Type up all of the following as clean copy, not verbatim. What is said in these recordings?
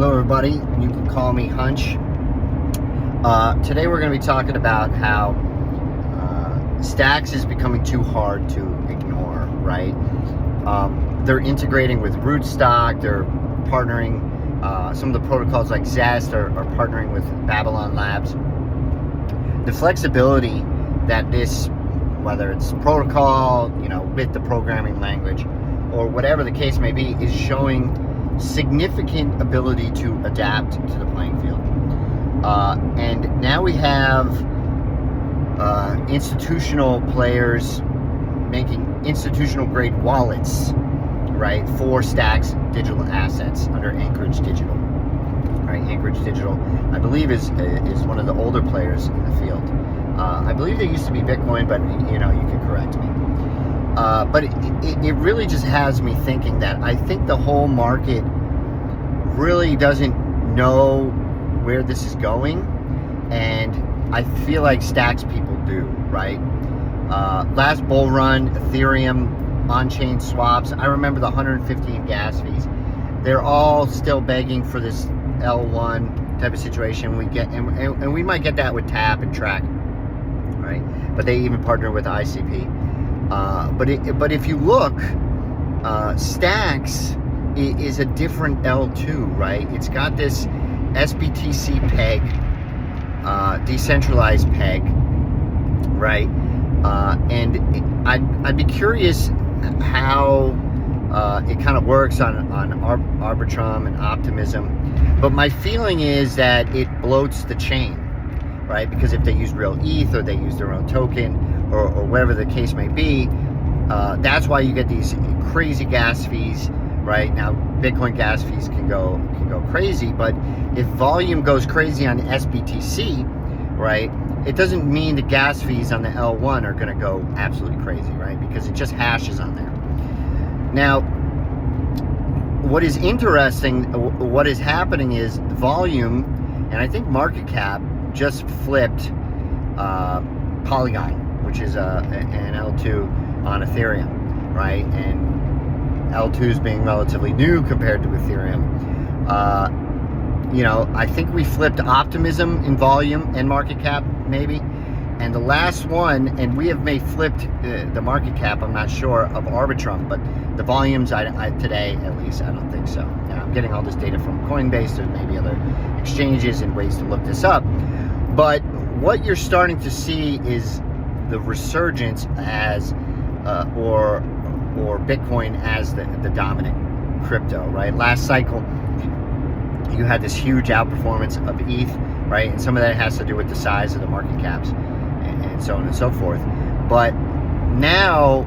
Hello everybody, you can call me Hunch. Today we're going to be talking about how Stacks is becoming too hard to ignore, right? They're integrating with Rootstock, they're partnering, some of the protocols like Zest are partnering with Babylon Labs. The flexibility that this, whether it's protocol, with the programming language, or whatever the case may be, is showing significant ability to adapt to the playing field. And now we have institutional players making institutional grade wallets, right, for Stacks digital assets under Anchorage Digital. Right, Anchorage Digital, I believe, is one of the older players in the field. I believe they used to be Bitcoin, but you can correct me. But it really just has me thinking that I think the whole market really doesn't know where this is going, and I feel like Stacks people do, right? Last bull run, Ethereum on-chain swaps, I remember the 115 gas fees. They're all still begging for this L1 type of situation. We get, and we might get that with Tap and Track, right? But they even partner with ICP. But if you look, Stacks is a different L2, right? It's got this SBTC peg, decentralized peg, right? And I'd be curious how it kind of works on Arbitrum and Optimism. But my feeling is that it bloats the chain, right? Because if they use real ETH or they use their own token or whatever the case may be, that's why you get these crazy gas fees. Right now, Bitcoin gas fees can go crazy, but if volume goes crazy on SBTC, right, it doesn't mean the gas fees on the L1 are going to go absolutely crazy, right? Because it just hashes on there. Now, what is interesting, what is happening is volume, and I think market cap just flipped Polygon, which is an L2 on Ethereum, right? And L2s being relatively new compared to Ethereum. I think we flipped Optimism in volume and market cap, maybe. And the last one, and we have flipped the market cap, I'm not sure, of Arbitrum, but the volumes today, at least, I don't think so. I'm getting all this data from Coinbase. There's maybe other exchanges and ways to look this up. But what you're starting to see is the resurgence as, or Bitcoin as the dominant crypto, right? Last cycle, you had this huge outperformance of ETH, right? And some of that has to do with the size of the market caps and so on and so forth. But now,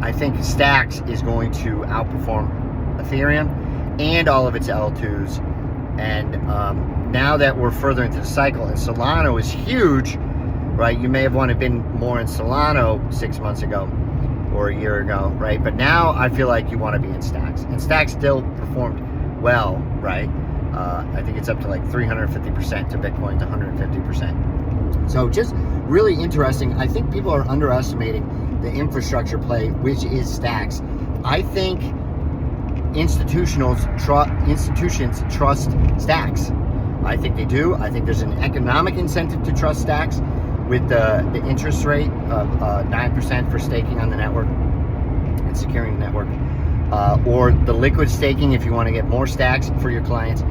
I think Stacks is going to outperform Ethereum and all of its L2s. And now that we're further into the cycle, and Solana is huge, right? You may have wanted to been more in Solana 6 months ago or a year ago, right? But now I feel like you want to be in Stacks. And Stacks still performed well, right? I think it's up to like 350% to Bitcoin to 150%. So just really interesting. I think people are underestimating the infrastructure play, which is Stacks. I think institutions trust Stacks. I think they do. I think there's an economic incentive to trust Stacks with the interest rate of 9% for staking on the network and securing the network, or the liquid staking if you want to get more Stacks for your clients.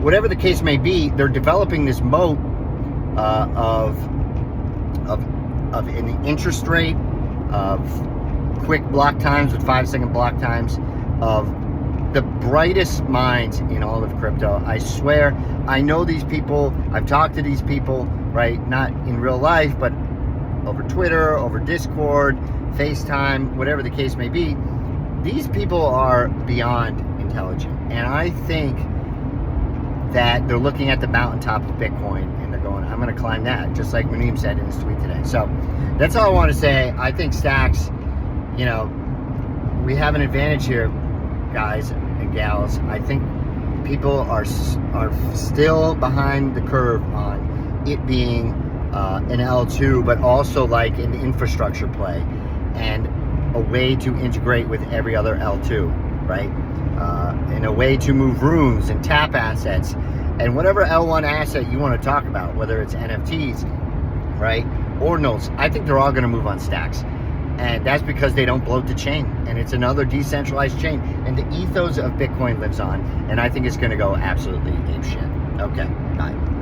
Whatever the case may be, they're developing this moat of an interest rate, of quick block times with 5-second block times, of the brightest minds in all of crypto. I swear, I know these people. I've talked to these people, right? Not in real life, but over Twitter, over Discord, FaceTime, whatever the case may be. These people are beyond intelligent. And I think that they're looking at the mountaintop of Bitcoin and they're going, I'm going to climb that, just like Muneem said in his tweet today. So that's all I want to say. I think Stacks, we have an advantage here, guys and gals. I think people are still behind the curve on it being an L2, but also like an infrastructure play and a way to integrate with every other L2, right? in a way to move runes and tap assets, and whatever L1 asset you want to talk about, whether it's NFTs, right, ordinals. I think they're all going to move on stacks. And that's because they don't bloat the chain. And it's another decentralized chain. And the ethos of Bitcoin lives on. And I think it's going to go absolutely apeshit. Okay, bye.